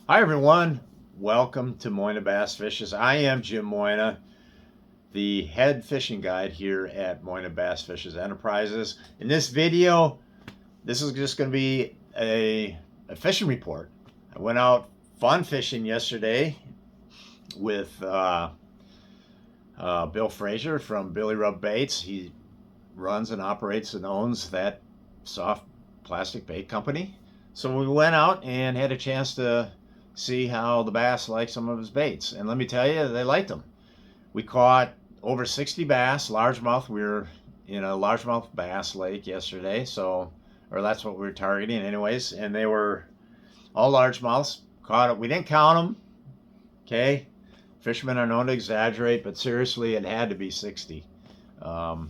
Hi everyone, welcome to Moyna Bass Fishes. I am Jim Moyna, the head fishing guide here at Moyna Bass Fishes Enterprises. In this video, this is just going to be a fishing report. I went out fun fishing yesterday with Bill Frazier from Billy Rub Baits. He runs and operates and owns that soft plastic bait company. So we went out and had a chance to see how the bass like some of his baits. And let me tell you, they liked them. We caught over 60 bass, largemouth. We were in a largemouth bass lake yesterday, or that's what we were targeting anyways. And they were all largemouths. Caught it. We didn't count them. Okay. Fishermen are known to exaggerate, but seriously, it had to be 60. Um,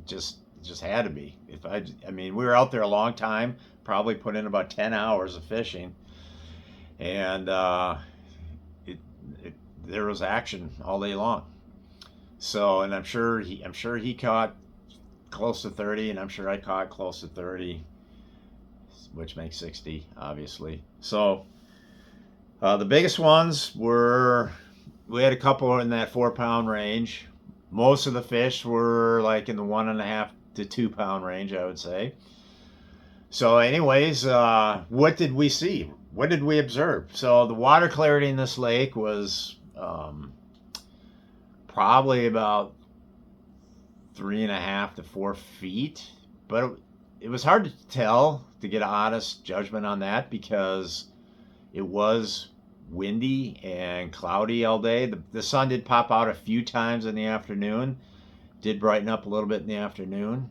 just had to be. I mean, we were out there a long time. Probably put in about 10 hours of fishing, and it, it there was action all day long. So, and I'm sure he caught close to 30, and I'm sure I caught close to 30, which makes 60, obviously. So, the biggest ones were we had a couple in that 4 pound range. Most of the fish were like in the 1.5 to 2 pound range, I would say. So, anyways, what did we see? What did we observe? So, the water clarity in this lake was probably about 3.5 to 4 feet, but it was hard to tell to get an honest judgment on that because it was windy and cloudy all day. The sun did pop out a few times in the afternoon, did brighten up a little bit in the afternoon.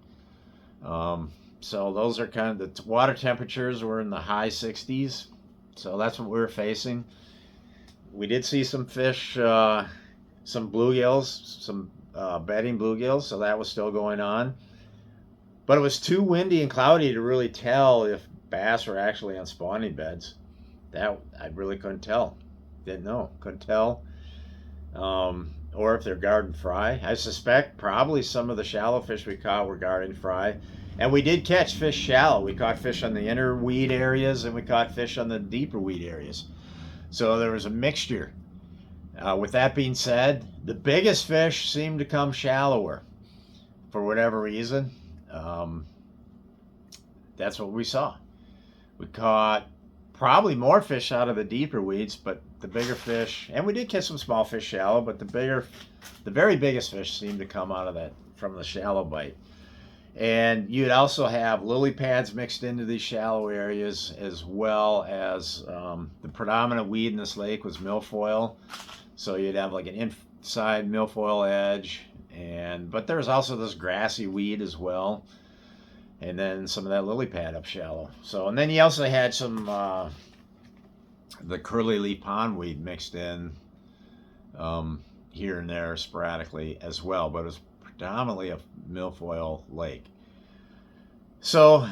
So those are kind of the water temperatures were in the high 60s. So that's what we were facing. We did see some fish, some bluegills, some bedding bluegills. So that was still going on. But it was too windy and cloudy to really tell if bass were actually on spawning beds. That I really couldn't tell. Didn't know. Couldn't tell. Or if they're garden fry. I suspect probably some of the shallow fish we caught were garden fry. And we did catch fish shallow. We caught fish on the inner weed areas and we caught fish on the deeper weed areas. So there was a mixture. With that being said, the biggest fish seemed to come shallower for whatever reason. Um, that's what we saw. We caught probably more fish out of the deeper weeds, but the bigger fish, and we did catch some small fish shallow, but the very biggest fish seemed to come out of that from the shallow bite. And you'd also have lily pads mixed into these shallow areas, as well as the predominant weed in this lake was milfoil. So you'd have like an inside milfoil edge, but there's also this grassy weed as well, and then some of that lily pad up shallow. So, and then you also had some the curly leaf pondweed mixed in here and there sporadically as well, but it was predominantly a milfoil lake. So,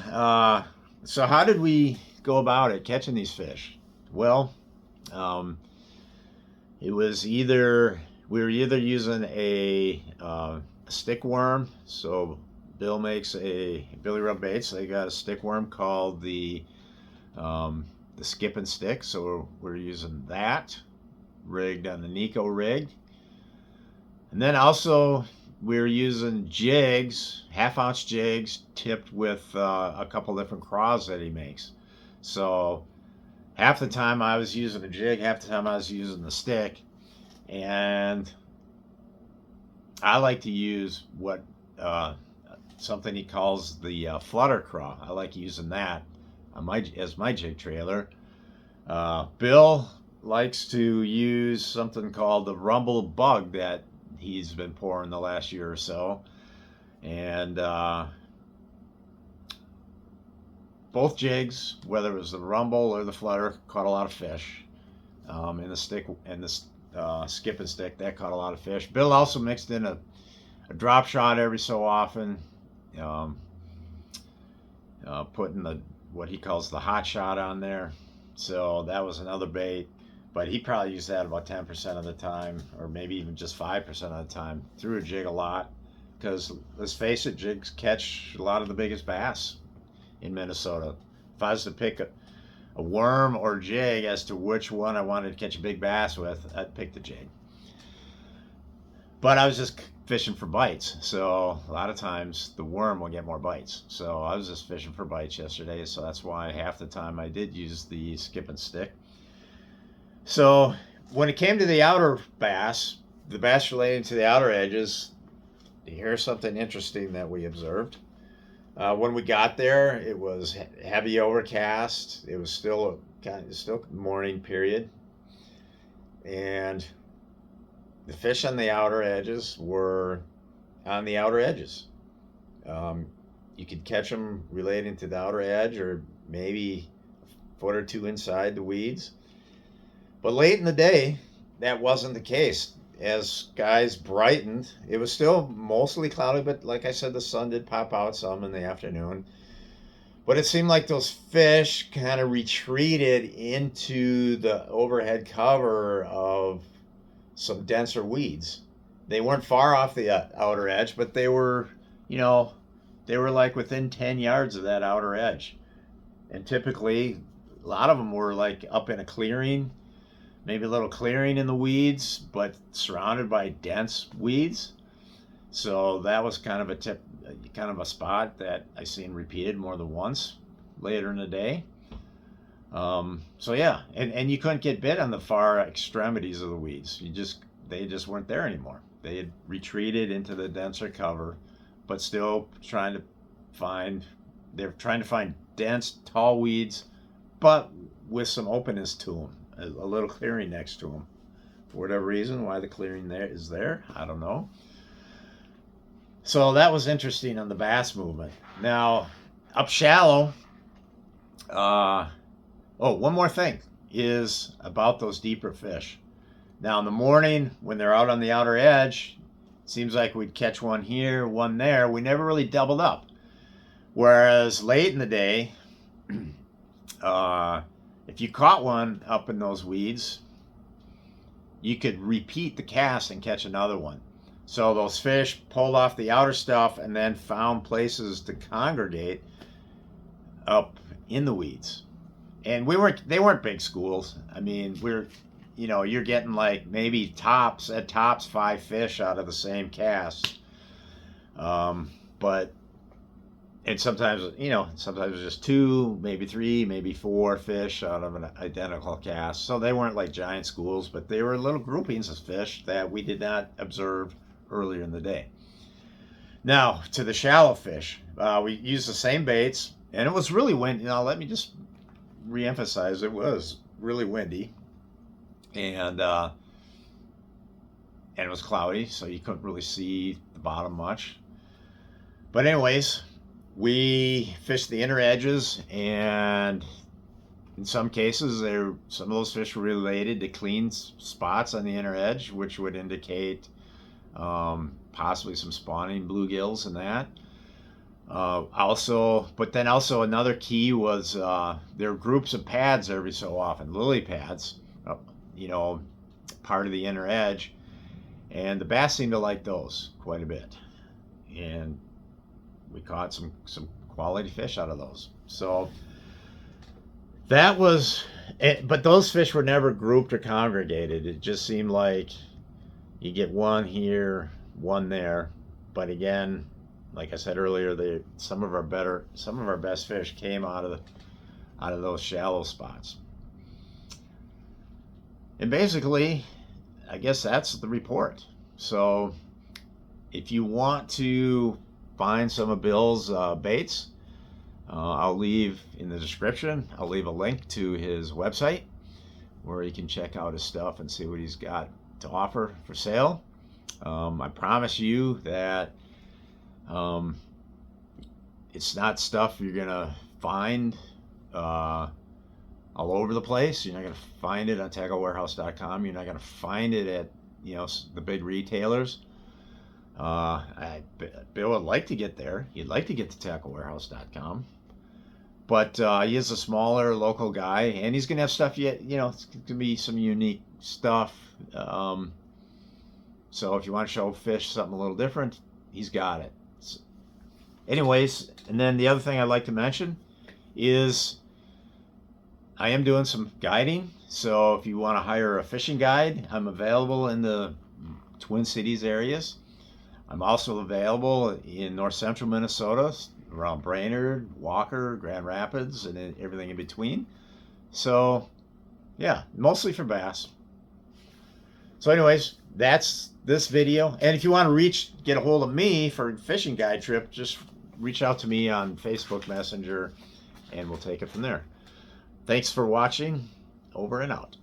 so how did we go about it catching these fish? Well, it was either we were either using a stick worm. So Billy Rub Baits. They got a stick worm called the skip and stick. So we're using that rigged on the Nico rig. And then also we're using jigs, 1/2 ounce jigs, tipped with a couple different craws that he makes. So half the time I was using a jig, half the time I was using the stick. And I like to use something he calls the flutter craw. I like using that as my jig trailer. Bill likes to use something called the rumble bug that he's been pouring the last year or so. And both jigs, whether it was the rumble or the flutter, caught a lot of fish. In the stick and the skip and stick, that caught a lot of fish. Bill also mixed in a drop shot every so often, putting what he calls the hot shot on there. So that was another bait, but he probably used that about 10% of the time, or maybe even just 5% of the time. Threw a jig a lot because let's face it, jigs catch a lot of the biggest bass in Minnesota. If I was to pick a worm or jig as to which one I wanted to catch a big bass with, I'd pick the jig. But I was just fishing for bites, so a lot of times the worm will get more bites. So I was just fishing for bites yesterday, so that's why half the time I did use the skip and stick. So when it came to the outer bass, the bass relating to the outer edges, here's something interesting that we observed. When we got there, it was heavy overcast. It was still morning period, and the fish on the outer edges were on the outer edges. You could catch them relating to the outer edge, or maybe a foot or two inside the weeds. But late in the day, that wasn't the case. As skies brightened, it was still mostly cloudy, but like I said, the sun did pop out some in the afternoon. But it seemed like those fish kind of retreated into the overhead cover of some denser weeds. They weren't far off the outer edge, but they were, they were like within 10 yards of that outer edge. And typically, a lot of them were like up in a clearing, maybe a little clearing in the weeds, but surrounded by dense weeds. So that was kind of a spot that I seen repeated more than once later in the day. So yeah, and you couldn't get bit on the far extremities of the weeds. They just weren't there anymore. They had retreated into the denser cover, but still they're trying to find dense, tall weeds, but with some openness to them. A little clearing next to them. For whatever reason, why the clearing there is there, I don't know. So that was interesting on the bass movement. Now, up shallow, one more thing is about those deeper fish. Now, in the morning, when they're out on the outer edge, it seems like we'd catch one here, one there. We never really doubled up. Whereas late in the day, if you caught one up in those weeds, you could repeat the cast and catch another one. So those fish pulled off the outer stuff and then found places to congregate up in the weeds. And they weren't big schools. I mean, you're getting like maybe tops 5 fish out of the same cast. But and sometimes it's just 2, maybe 3, maybe 4 fish out of an identical cast. So they weren't like giant schools, but they were little groupings of fish that we did not observe earlier in the day. Now to the shallow fish, we used the same baits, and it was really windy. Now let me just reemphasize, it was really windy, and it was cloudy, so you couldn't really see the bottom much. But anyways, we fished the inner edges, and in some cases, some of those fish were related to clean spots on the inner edge, which would indicate possibly some spawning bluegills and that. But then also another key was there are groups of pads every so often, lily pads, part of the inner edge, and the bass seemed to like those quite a bit, and we caught some quality fish out of those. So that was it, but those fish were never grouped or congregated. It just seemed like you get one here, one there. But again, like I said earlier, some of our best fish came out of those shallow spots. And basically, I guess that's the report. So if you want to find some of Bill's baits, I'll leave in the description. I'll leave a link to his website where you can check out his stuff and see what he's got to offer for sale. I promise you that it's not stuff you're gonna find all over the place. You're not gonna find it on tacklewarehouse.com. You're not gonna find it at the big retailers. Bill would like to get there. He'd like to get to tacklewarehouse.com, but he is a smaller local guy, and he's gonna have stuff it's gonna be some unique stuff. So if you want to show fish something a little different, he's got it. Anyways, and then the other thing I'd like to mention is I am doing some guiding. So if you want to hire a fishing guide, I'm available in the Twin Cities areas. I'm also available in north central Minnesota, around Brainerd, Walker, Grand Rapids, and everything in between. So, yeah, mostly for bass. So, anyways, that's this video. And if you want to get a hold of me for a fishing guide trip, just reach out to me on Facebook Messenger, and we'll take it from there. Thanks for watching. Over and out.